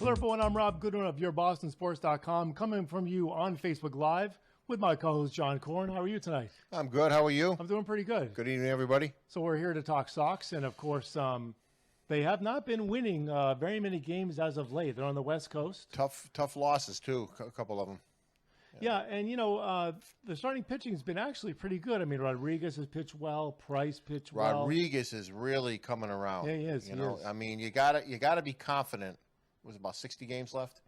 Hello, everyone. I'm Rob Goodwin of YourBostonSports.com, coming from you on Facebook Live with my co-host John Korn. How are you tonight? I'm good. How are you? I'm doing pretty good. Good evening, everybody. So we're here to talk Sox, and of course, they have not been winning very many games as of late. They're on the West Coast. Tough losses too. A couple of them. Yeah, and the starting pitching has been actually pretty good. I mean, Rodriguez has pitched well. Price pitched well. Rodriguez is really coming around. Yeah, he is. I mean, you gotta be confident. Was about 60 games left.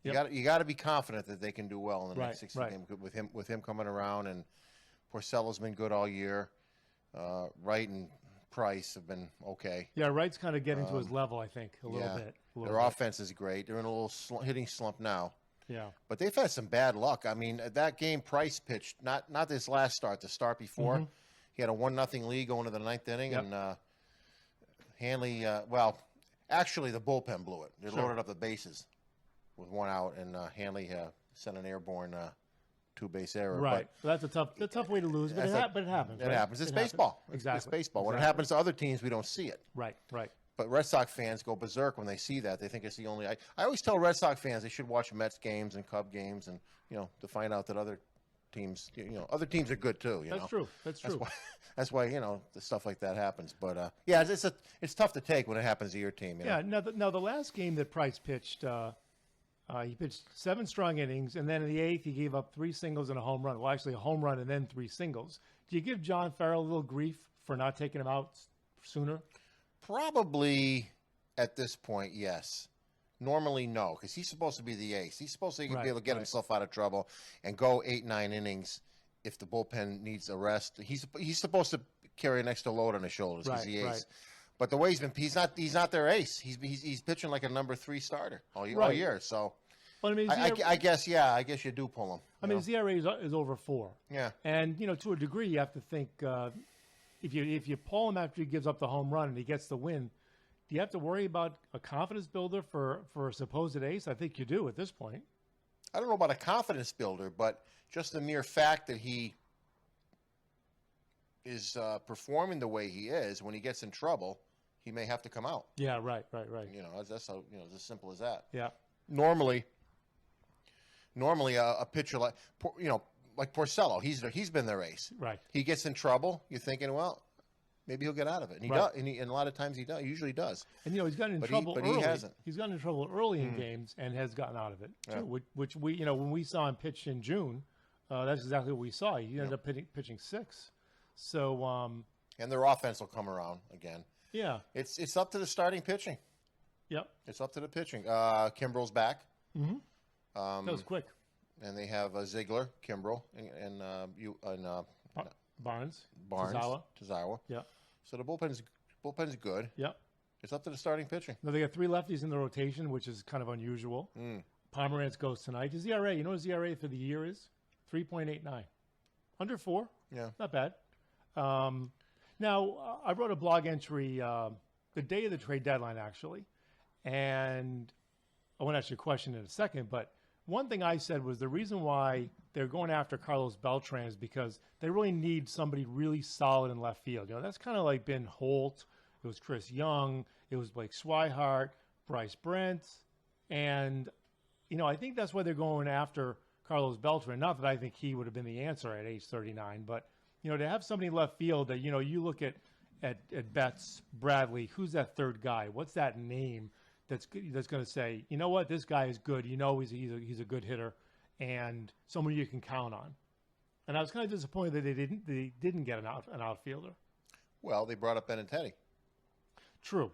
You got to be confident that they can do well in the next 60 games with him coming around, and Porcello's been good all year. Wright and Price have been okay. Yeah, Wright's kind of getting to his level, I think, a little bit. Their offense is great. They're in a little hitting slump now. Yeah, but they've had some bad luck. I mean, that game Price pitched, not this last start, the start before. He had a 1-0 lead going to the ninth inning, and Hanley. Actually, the bullpen blew it. They loaded up the bases with one out, and Hanley sent an airborne two-base error. Right. But that's a tough way to lose, but it happens. It happens. It's baseball. Exactly. It's baseball. When it happens to other teams, we don't see it. Right. But Red Sox fans go berserk when they see that. They think it's the only. I always tell Red Sox fans they should watch Mets games and Cub games, and to find out that other teams, other teams are good too. That's true. That's why the stuff like that happens. But it's tough to take when it happens to your team. Yeah. Now the last game that Price pitched, he pitched 7 strong innings, and then in the 8th he gave up 3 singles and a home run. Well, actually a home run and then 3 singles. Do you give John Farrell a little grief for not taking him out sooner? Probably at this point, yes. Normally, no, because he's supposed to be the ace. He's supposed to be able to get himself out of trouble and go 8-9 innings if the bullpen needs a rest. He's supposed to carry an extra load on his shoulders because he's the ace. But the way he's not their ace. He's pitching like a number 3 starter all year. So, well, I mean, I guess you do pull him. I mean, his ERA is over 4. Yeah, and to a degree, you have to think if you pull him after he gives up the home run and he gets the win. Do you have to worry about a confidence builder for a supposed ace? I think you do at this point. I don't know about a confidence builder, but just the mere fact that he is performing the way he is, when he gets in trouble, he may have to come out. Yeah, right. That's how, it's as simple as that. Yeah. Normally a pitcher like Porcello, he's been their ace. Right. He gets in trouble, you're thinking, well, maybe he'll get out of it, and he does. And a lot of times he does. He usually does. And he's gotten in trouble early. He hasn't. He's gotten in trouble early in games and has gotten out of it too. Which we, when we saw him pitch in June, that's exactly what we saw. He ended up pitching 6. So. And their offense will come around again. Yeah. It's up to the starting pitching. Yep. It's up to the pitching. Kimbrel's back. Mm-hmm. That was quick. And they have Ziegler, Kimbrel, and Barnes, Tazawa. Yeah. So the bullpen's good. Yeah. It's up to the starting pitching. Now they got 3 lefties in the rotation, which is kind of unusual. Pomerantz goes tonight. His ERA, you know what his ERA for the year is? 3.89. Under 4. Yeah. Not bad. Now, I wrote a blog entry the day of the trade deadline, actually, and I want to ask you a question in a second, but one thing I said was the reason why they're going after Carlos Beltran is because they really need somebody really solid in left field. That's kind of like Ben Holt. It was Chris Young. It was Blake Swihart, Bryce Brent. And, I think that's why they're going after Carlos Beltran. Not that I think he would have been the answer at age 39, but, to have somebody in left field that, you look at Betts, Bradley, who's that third guy? What's that name? That's going to say, you know what, this guy is good. He's a good hitter, and someone you can count on. And I was kind of disappointed that they didn't get an outfielder. Well, they brought up Benintendi. True,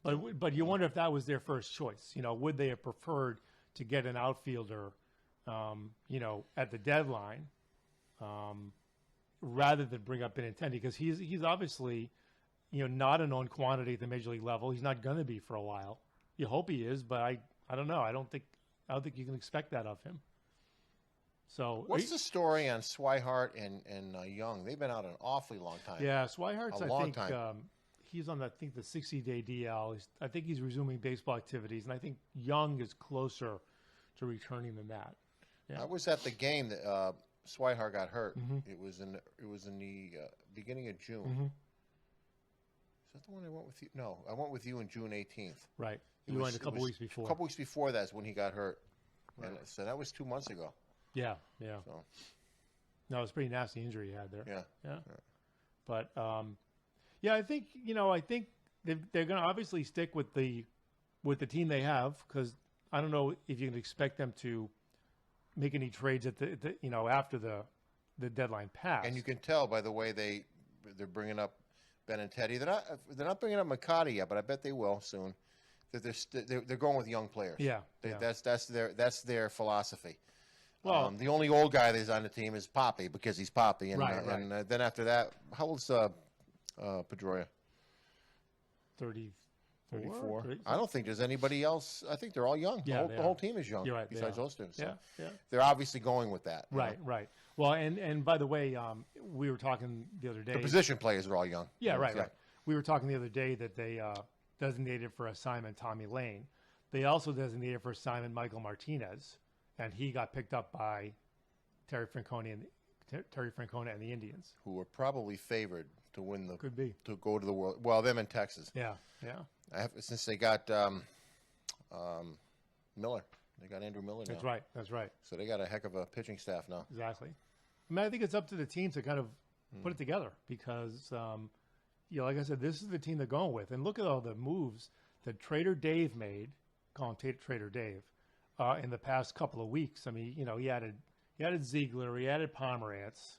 but you wonder if that was their first choice. Would they have preferred to get an outfielder, at the deadline, rather than bring up Benintendi, because he's obviously. Not a known quantity at the major league level. He's not going to be for a while. You hope he is, but I don't know. I don't think you can expect that of him. So what's the story on Swihart and Young? They've been out an awfully long time. Yeah, Swihart's a long time. He's on the 60-day DL. I think he's resuming baseball activities, and I think Young is closer to returning than that. Yeah. I was at the game that Swihart got hurt. It was in the beginning of June. that the one I went with you? No, I went with you on June 18th. Right. You went a couple weeks before. A couple weeks before that's when he got hurt. Right. And so that was 2 months ago. Yeah, yeah. So. No, it was a pretty nasty injury he had there. Yeah. But, yeah, I think, they're going to obviously stick with the team they have, because I don't know if you can expect them to make any trades at the after the deadline passed. And you can tell by the way they're bringing up Benintendi. They're not bringing up McCarty yet, but I bet they will soon. That they're going with young players. Yeah, that's their philosophy. Well, the only old guy that's on the team is Poppy, because he's Poppy, and right. And then after that, how old's Pedroia? 34. I don't think there's anybody else. I think they're all young. Yeah, the whole team is young. You're right, besides those two. So yeah. They're obviously going with that. Right. Well, and by the way, we were talking the other day. The position players are all young. Yeah, right. We were talking the other day that they designated for assignment Tommy Lane. They also designated for assignment Michael Martinez, and he got picked up by Terry Francona and the Indians, who were probably favored to win the to go to the World. Well, them in Texas. Yeah. Since they got Miller, they got Andrew Miller now. That's right. So they got a heck of a pitching staff now. Exactly. I mean, I think it's up to the team to kind of put it together, because, like I said, this is the team they're going with. And look at all the moves that Trader Dave made, call him Trader Dave, in the past couple of weeks. I mean, he added Ziegler, he added Pomerantz.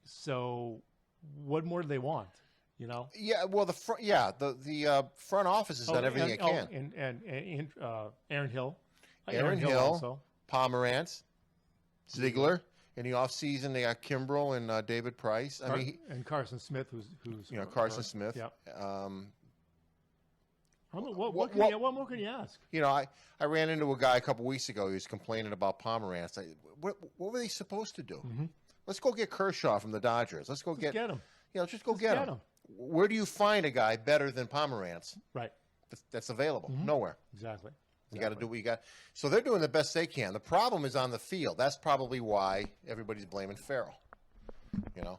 So what more do they want? Yeah, well, the front office has done everything it can. And Aaron Hill. Aaron Hill also. Pomerantz, Ziegler. In the offseason, they got Kimbrel and David Price. And Carson Smith, who's Carson Smith. Yeah. What more can you ask? I ran into a guy a couple weeks ago. He was complaining about Pomerantz. What were they supposed to do? Mm-hmm. Let's go get Kershaw from the Dodgers. Let's get him. Let's just go get him. Where do you find a guy better than Pomerantz? Right. That's available. Mm-hmm. Nowhere. Exactly. You got to do what you got. So they're doing the best they can. The problem is on the field. That's probably why everybody's blaming Farrell.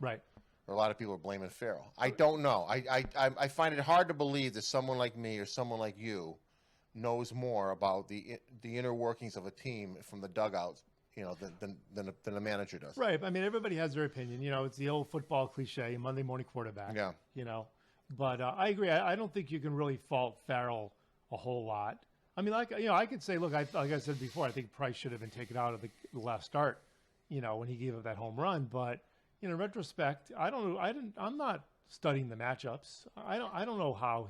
Right. Or a lot of people are blaming Farrell. I don't know. I find it hard to believe that someone like me or someone like you knows more about the inner workings of a team from the dugouts, than a manager does. Right. I mean, everybody has their opinion. It's the old football cliche, Monday morning quarterback. Yeah. But I agree. I don't think you can really fault Farrell a whole lot. I mean, I could say, look, like I said before, I think Price should have been taken out of the last start, when he gave up that home run. But in retrospect, I don't know. I'm not studying the matchups. I don't know how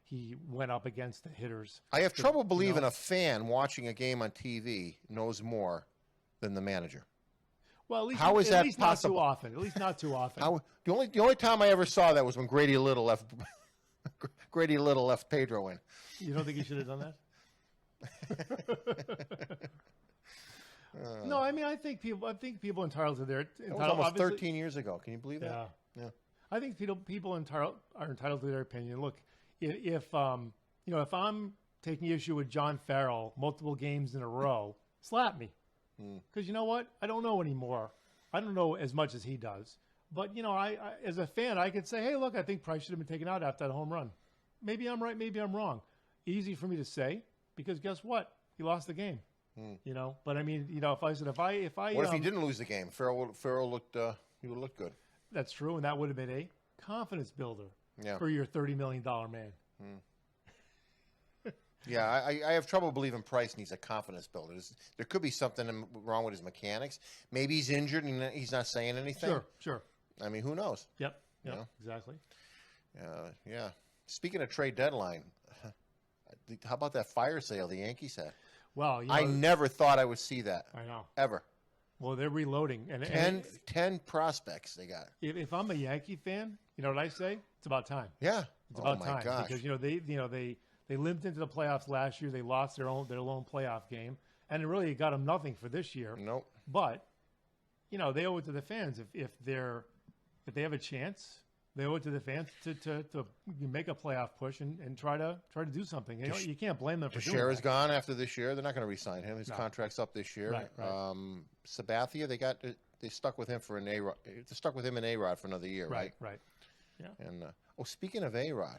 he went up against the hitters. I have trouble believing a fan watching a game on TV knows more than the manager. Well, at least, how is that possible? Not too often. At least not too often. The only time I ever saw that was when Grady Little left Pedro in. You don't think he should have done that? No, I mean, I think people entitled to their. That was almost 13 years ago. Can you believe that? Yeah. I think people are entitled to their opinion. Look, if I'm taking issue with John Farrell multiple games in a row, slap me, because you know what? I don't know anymore. I don't know as much as he does. But I as a fan, I could say, hey, look, I think Price should have been taken out after that home run. Maybe I'm right. Maybe I'm wrong. Easy for me to say, because guess what? He lost the game. But I mean, if what if he didn't lose the game? Farrell looked he would look good. That's true, and that would have been a confidence builder for your $30 million man. Yeah, I have trouble believing Price needs a confidence builder. There could be something wrong with his mechanics. Maybe he's injured and he's not saying anything. Sure. I mean, who knows? Yep, exactly. Yeah. Speaking of trade deadline, how about that fire sale the Yankees had? Well, I never thought I would see that. I know. Ever. Well, they're reloading. 10 prospects they got. If I'm a Yankee fan, you know what I say? It's about time. Yeah. It's about time. Gosh. Because, they limped into the playoffs last year. They lost their lone playoff game. And it really got them nothing for this year. Nope. But, they owe it to the fans. If they have a chance, they owe it to the fans to make a playoff push and try to do something. You can't blame them for doing that. Teixeira's gone after this year. They're not going to re-sign him. His contract's up this year. Right. Sabathia, they stuck with him for they stuck with him in A-Rod for another year, right? Right. Yeah. And speaking of A-Rod,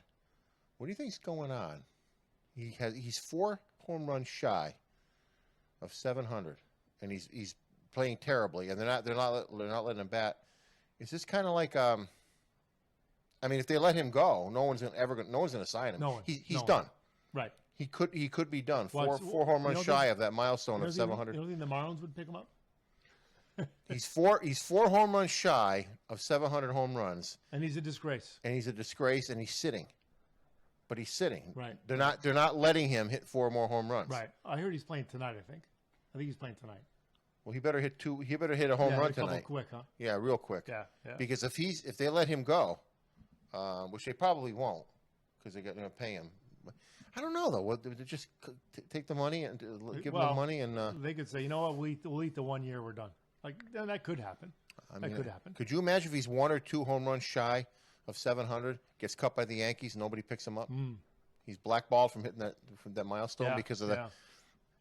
what do you think's going on? He's 4 home runs shy of 700, and he's playing terribly, and they're not letting him bat. Is this kind of like I mean, if they let him go, no one's gonna sign him. He's done. Right. He could be done. Well, Four home runs shy of that milestone of 700. You don't think the Marlins would pick him up? He's 4 home runs shy of 700 home runs, and he's a disgrace. And he's sitting. But he's sitting. Right. They're not letting him hit 4 more home runs. Right. I heard he's playing tonight. I think he's playing tonight. Well, he better hit 2. He better hit a home run tonight. Quick, huh? Yeah, real quick. Yeah. Because if they let him go, which they probably won't, because they're going to pay him. I don't know though. What, they just take the money and give them the money, and they could say, you know what, we'll eat the 1 year, we're done. Like that could happen. That could happen. Could you imagine if he's 1 or 2 home runs shy of 700, gets cut by the Yankees, nobody picks him up? He's blackballed from hitting that milestone because of that. Yeah.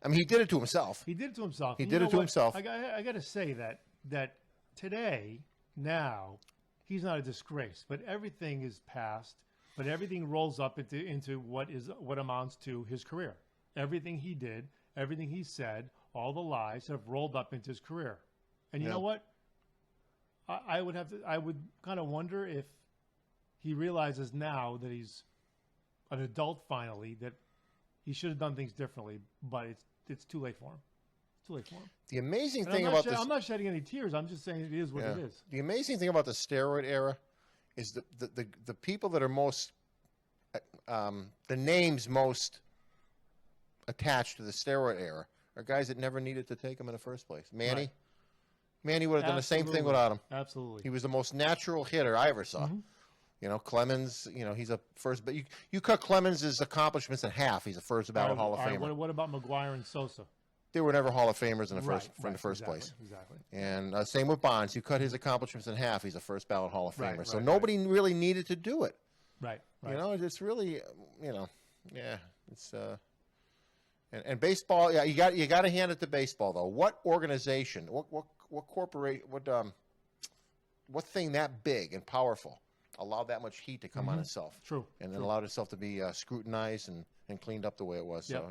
I mean, he did it to himself. He did it to himself. He did it to himself. I got to say that today, now, he's not a disgrace, but everything is past. But everything rolls up into what amounts to his career. Everything he did, everything he said, all the lies have rolled up into his career. And you know what? I would kind of wonder if he realizes now that he's an adult finally, that he should have done things differently, but it's too late for him. It's too late for him. The amazing thing about this, I'm not shedding any tears. I'm just saying it is what it is. The amazing thing about the steroid era is the people that are most the names most attached to the steroid era are guys that never needed to take them in the first place. Manny would have done the same thing without him. Absolutely. He was the most natural hitter I ever saw. You know, Clemens, he's a first, but you cut Clemens' accomplishments in half. He's a first ballot Hall of Famer. What about McGuire and Sosa? They were never Hall of Famers in the first place. Exactly. And same with Bonds. You cut his accomplishments in half. He's a first ballot Hall of Famer. So nobody really needed to do it. Right. You know, it's really, it's and baseball. Yeah, you got to hand it to baseball though. What organization? What corporation? What thing that big and powerful allowed that much heat to come on itself? True. And then allowed itself to be scrutinized and cleaned up the way it was. So.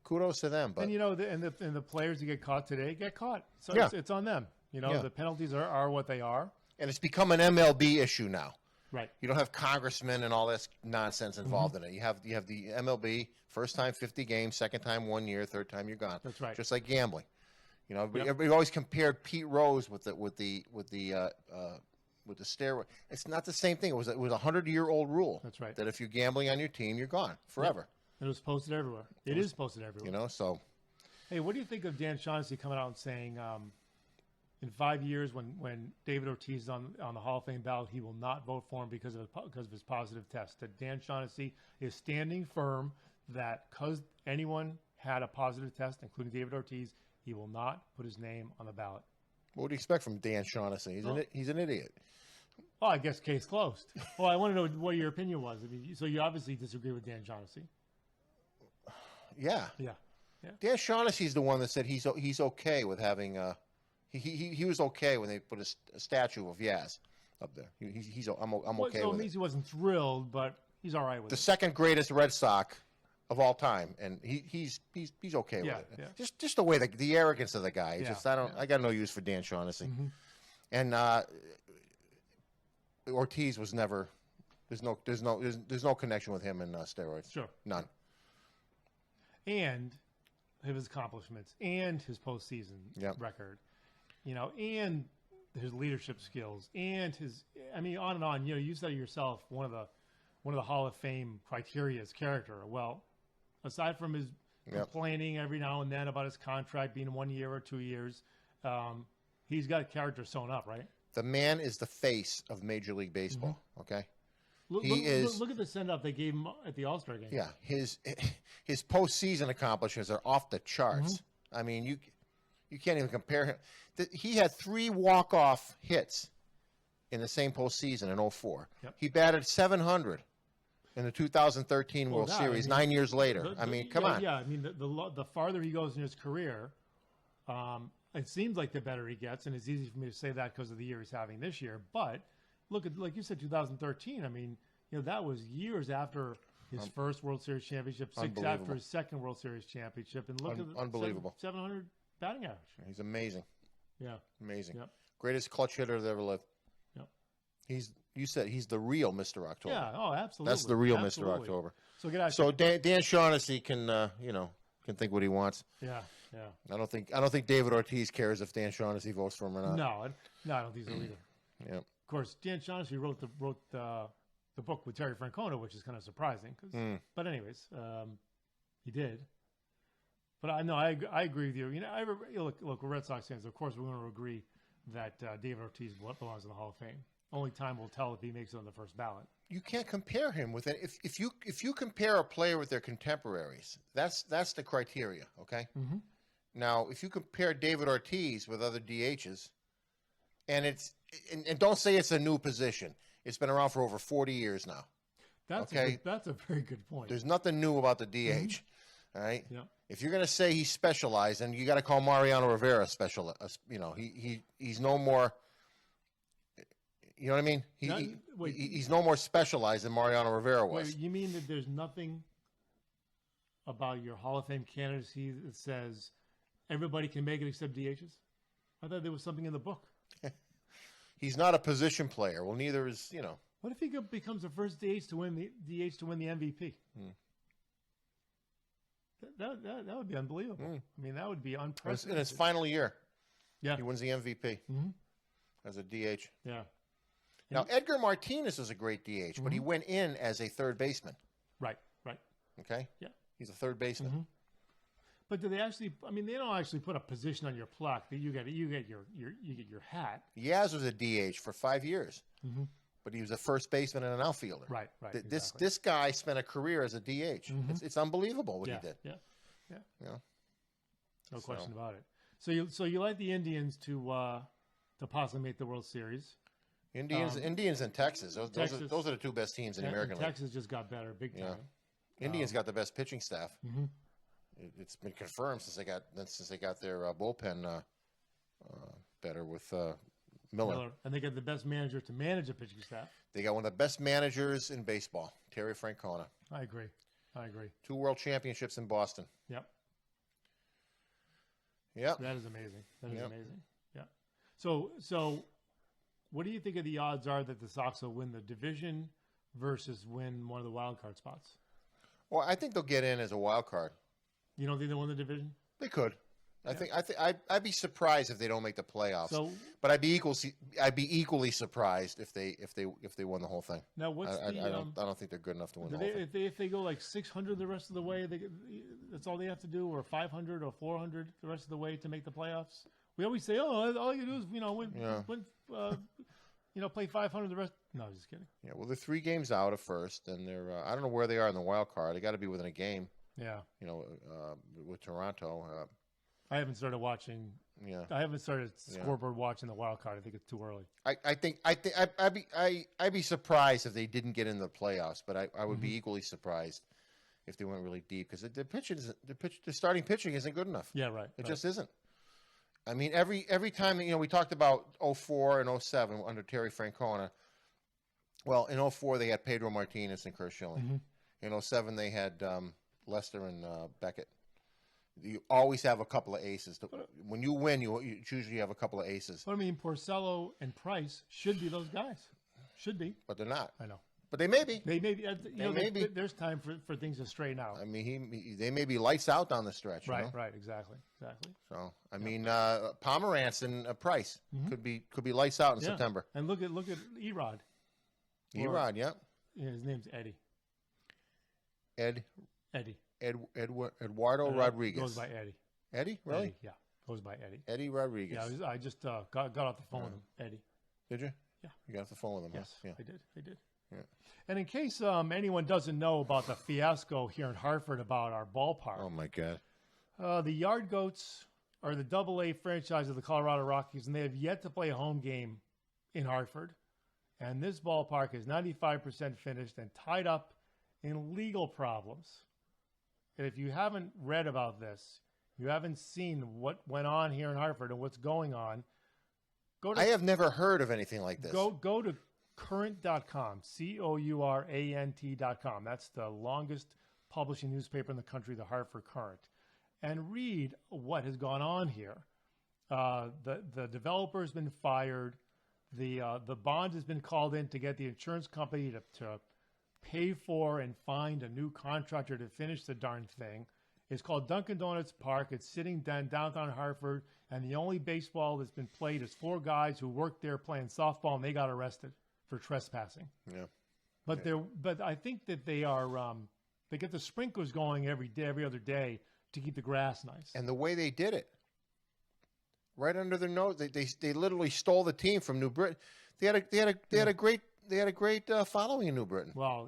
Kudos to them, but and the players who get caught today get caught, so it's on them. The penalties are what they are, and it's become an MLB issue now. Right. You don't have congressmen and all this nonsense involved in it. You have the MLB, first time 50 games, second time 1 year, third time you're gone. That's right. Just like gambling. Everybody always compared Pete Rose with the steroid. It's not the same thing. It was a 100-year-old rule. That's right. That if you're gambling on your team, you're gone forever. Yep. It was posted everywhere. It is posted everywhere. So. Hey, what do you think of Dan Shaughnessy coming out and saying, in 5 years, when David Ortiz is on the Hall of Fame ballot, he will not vote for him because of his positive test? That Dan Shaughnessy is standing firm that because anyone had a positive test, including David Ortiz, he will not put his name on the ballot. What do you expect from Dan Shaughnessy? He's an idiot. Well, I guess case closed. Well, I want to know what your opinion was. I mean, so you obviously disagree with Dan Shaughnessy. Yeah. Dan Shaughnessy's the one that said he's okay with having he was okay when they put a statue of Yaz up there. I'm okay so with it means he wasn't thrilled, but he's all right with it. The second greatest Red Sox of all time, and he's okay with it. Yeah. Just the way the arrogance of the guy. I got no use for Dan Shaughnessy, and Ortiz was never. There's no connection with him in steroids. Sure, none. And his accomplishments and his postseason record, and his leadership skills and on and on. You said it yourself, one of the Hall of Fame criteria is character. Well, aside from his complaining every now and then about his contract being 1 year or 2 years, he's got character sewn up, right? The man is the face of Major League Baseball. Okay. Look at the send-off they gave him at the All-Star game. Yeah, his postseason accomplishments are off the charts. I mean, you can't even compare him. He had 3 walk-off hits in the same postseason in 2004. Yep. He batted 700 in the 2013 World Series 9 years later. Come on. Yeah, the farther he goes in his career, it seems like the better he gets, and it's easy for me to say that because of the year he's having this year, but look at, like you said, 2013. I mean, that was years after his first World Series championship, 6 after his second World Series championship, and look at the unbelievable 700 batting average. He's amazing. Yeah, amazing. Yep. Greatest clutch hitter that ever lived. Yep. You said he's the real Mr. October. Yeah. Oh, absolutely. That's the real Mr. October. So Dan Shaughnessy can can think what he wants. Yeah. I don't think David Ortiz cares if Dan Shaughnessy votes for him or not. No, I don't think so either. Yeah. Of course, Dan Shaughnessy wrote the book with Terry Francona, which is kind of surprising. But anyways, he did. But I agree with you. Look, we're Red Sox fans. Of course, we're going to agree that David Ortiz belongs in the Hall of Fame. Only time will tell if he makes it on the first ballot. You can't compare him with it. If you compare a player with their contemporaries, that's the criteria. Okay. Mm-hmm. Now, if you compare David Ortiz with other DHs, and don't say it's a new position. It's been around for over 40 years now. That's a very good point. There's nothing new about the DH. Mm-hmm. All right. Yeah. If you're going to say he's specialized, then you got to call Mariano Rivera special. He's no more. You know what I mean? He's no more specialized than Mariano Rivera was. Wait, you mean that there's nothing about your Hall of Fame candidacy that says everybody can make it except DHs? I thought there was something in the book. He's not a position player. Well, neither is What if he becomes the first DH to win the MVP? That would be unbelievable. I mean, that would be unprecedented. In his final year, yeah, he wins the MVP as a DH. Yeah. Now, Edgar Martinez is a great DH, but he went in as a third baseman. Right. Okay? Yeah. He's a third baseman. But do they actually? I mean, they don't actually put a position on your plaque that you get your hat. Yaz was a DH for 5 years, but he was a first baseman and an outfielder. Right. This guy spent a career as a DH. It's unbelievable what he did. Yeah. No question about it. So you like the Indians to possibly make the World Series? Indians and Texas. Those are the two best teams in the American League. Texas just got better, big time. Indians got the best pitching staff. It's been confirmed since they got their bullpen better with Miller. And they got the best manager to manage a pitching staff. They got one of the best managers in baseball, Terry Francona. I agree. 2 world championships in Boston. Yep. That is amazing. Amazing. Yeah. So what do you think of the odds are that the Sox will win the division versus win one of the wild card spots? Well, I think they'll get in as a wild card. You don't think they won the division? They could. I'd be surprised if they don't make the playoffs. But I'd be equally surprised if they won the whole thing. Now, I don't think they're good enough to win the whole thing. If they go like 600 the rest of the way, that's all they have to do, or 500 or 400 the rest of the way to make the playoffs. We always say, all you do is win, play 500 the rest. No, just kidding. Yeah, well, they're 3 games out of first, and they're I don't know where they are in the wild card. They got to be within a game. Yeah. With Toronto. I haven't started watching. Yeah. I haven't started scoreboard watching the wild card. I think it's too early. I'd be surprised if they didn't get into the playoffs, but I would be equally surprised if they went really deep because the starting pitching isn't good enough. Yeah, right. It just isn't. I mean, every time we talked about 04 and 07 under Terry Francona. Well, in 04 they had Pedro Martinez and Kurt Schilling. In 07 they had Lester and Beckett. You always have a couple of aces. When you win, you usually have a couple of aces. But I mean, Porcello and Price should be those guys. Should be. But they're not. I know. But they may be. They may be. They may be. There's time for things to straighten out. I mean, they may be lights out down the stretch. Right. Right. Exactly. So I mean, Pomerantz and Price could be lights out in September. And look at Erod. Erod, yeah. His name's Eddie. Eddie. Eduardo Rodriguez. Goes by Eddie. Eddie, really? Eddie, yeah, goes by Eddie. Eddie Rodriguez. Yeah, I just got off the phone with him. Eddie. Did you? Yeah. You got off the phone with him? Yes, huh? yeah. I did. Yeah. And in case anyone doesn't know about the fiasco here in Hartford about our ballpark. Oh, my God. The Yard Goats are the AA franchise of the Colorado Rockies, and they have yet to play a home game in Hartford. And this ballpark is 95% finished and tied up in legal problems. And if you haven't read about this, you haven't seen what went on here in Hartford and what's going on, I have never heard of anything like this. Go to Current.com, Courant.com. That's the longest publishing newspaper in the country, the Hartford Courant. And read what has gone on here. The developer's been fired. The bond has been called in to get the insurance company to pay for and find a new contractor to finish the darn thing. It's called Dunkin' Donuts Park. It's sitting downtown Hartford, and the only baseball that's been played is 4 guys who worked there playing softball, and they got arrested for trespassing. Yeah. But I think that they get the sprinklers going every other day to keep the grass nice. And the way they did it, right under their nose, they literally stole the team from New Britain. They had a great following in New Britain. Well,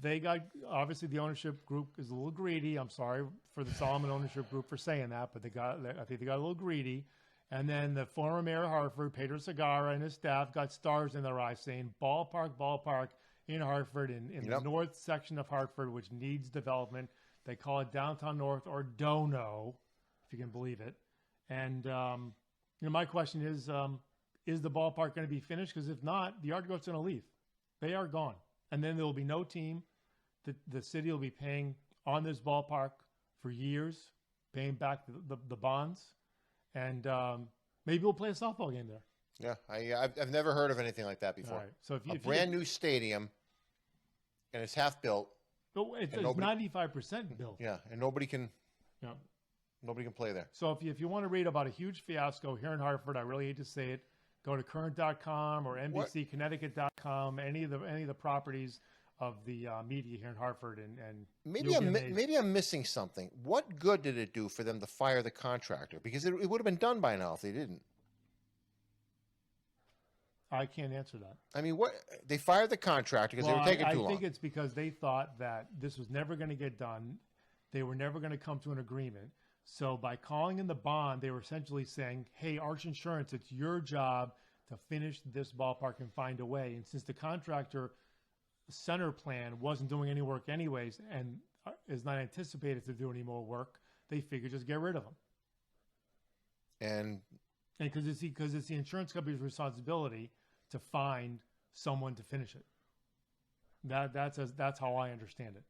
they got, obviously the ownership group is a little greedy. I'm sorry for the Solomon ownership group for saying that, but I think they got a little greedy. And then the former mayor of Hartford, Pedro Segarra, and his staff got stars in their eyes saying ballpark in Hartford, in the north section of Hartford, which needs development. They call it Downtown North, or Dono, if you can believe it. And my question is the ballpark going to be finished? Because if not, the Art Goat's going to leave. They are gone. And then there will be no team. The city will be paying on this ballpark for years, paying back the bonds. And maybe we'll play a softball game there. Yeah, I've never heard of anything like that before. All right. So if a brand new stadium, and it's half built. It's 95% built. Yeah, and nobody can play there. So if you want to read about a huge fiasco here in Hartford, I really hate to say it, go to current.com or NBCConnecticut.com, any of the properties of the media here in Hartford, and maybe I'm missing something. What good did it do for them to fire the contractor? Because it would have been done by now if they didn't. I can't answer that. I mean, what they fired the contractor because they were taking too long. I think it's because they thought that this was never going to get done. They were never going to come to an agreement. So by calling in the bond, they were essentially saying, hey, Arch Insurance, it's your job to finish this ballpark and find a way. And since the contractor center plan wasn't doing any work anyways and is not anticipated to do any more work, they figured just get rid of them. And because it's the insurance company's responsibility to find someone to finish it. That's how I understand it.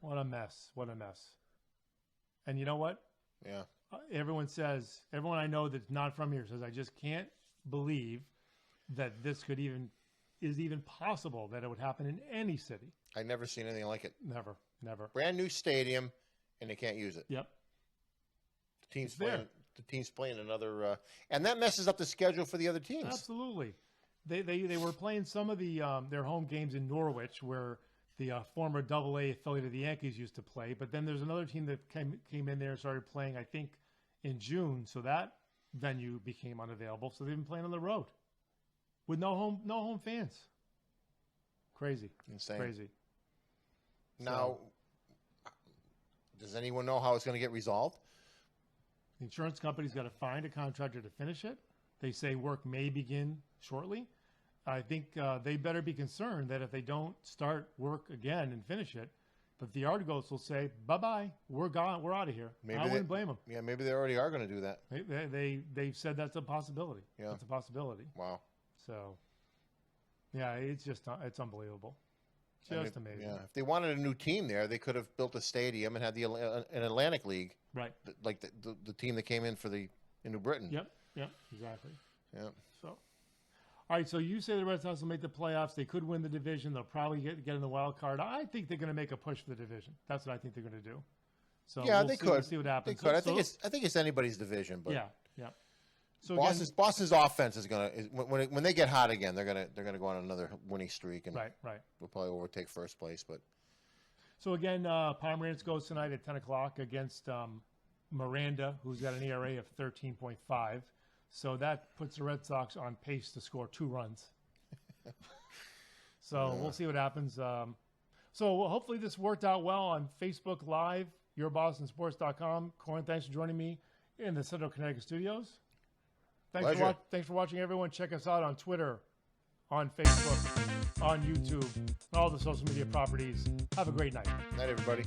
What a mess. What a mess. And you know what? Yeah. Everyone I know that's not from here says, I just can't believe that this is even possible that it would happen in any city. I've never seen anything like it. Never. Brand new stadium, and they can't use it. Yep. The team's playing another, and that messes up the schedule for the other teams. Absolutely. They were playing some of the their home games in Norwich, where the former AA affiliate of the Yankees used to play. But then there's another team that came in there and started playing, I think, in June. So that venue became unavailable. So they've been playing on the road with no home fans. Crazy. Insane. Crazy. Now, does anyone know how it's going to get resolved? The insurance company's got to find a contractor to finish it. They say work may begin shortly. I think they better be concerned that if they don't start work again and finish it, that the Argos will say, bye-bye, we're gone, we're out of here. I wouldn't blame them. Yeah, maybe they already are going to do that. They've said that's a possibility. Yeah. That's a possibility. Wow. So, yeah, it's unbelievable. Just amazing. Yeah, if they wanted a new team there, they could have built a stadium and had an Atlantic League. Right. Like the team that came in in New Britain. Yep, exactly. Yeah. So, all right, so you say the Red Sox will make the playoffs. They could win the division. They'll probably get in the wild card. I think they're going to make a push for the division. That's what I think they're going to do. So yeah, we'll see what happens. They could. I think it's anybody's division, but yeah. So Boston's offense is going to when they get hot again, they're going to go on another winning streak, and right. We'll probably overtake first place. But so again, Pomerantz goes tonight at 10:00 against Miranda, who's got an ERA of 13.5. So that puts the Red Sox on pace to score 2 runs. So we'll see what happens. So hopefully this worked out well on Facebook Live, yourbostonsports.com. Corin, thanks for joining me in the Central Connecticut studios. Thanks for watching, everyone. Check us out on Twitter, on Facebook, on YouTube, and all the social media properties. Have a great night. Night, everybody.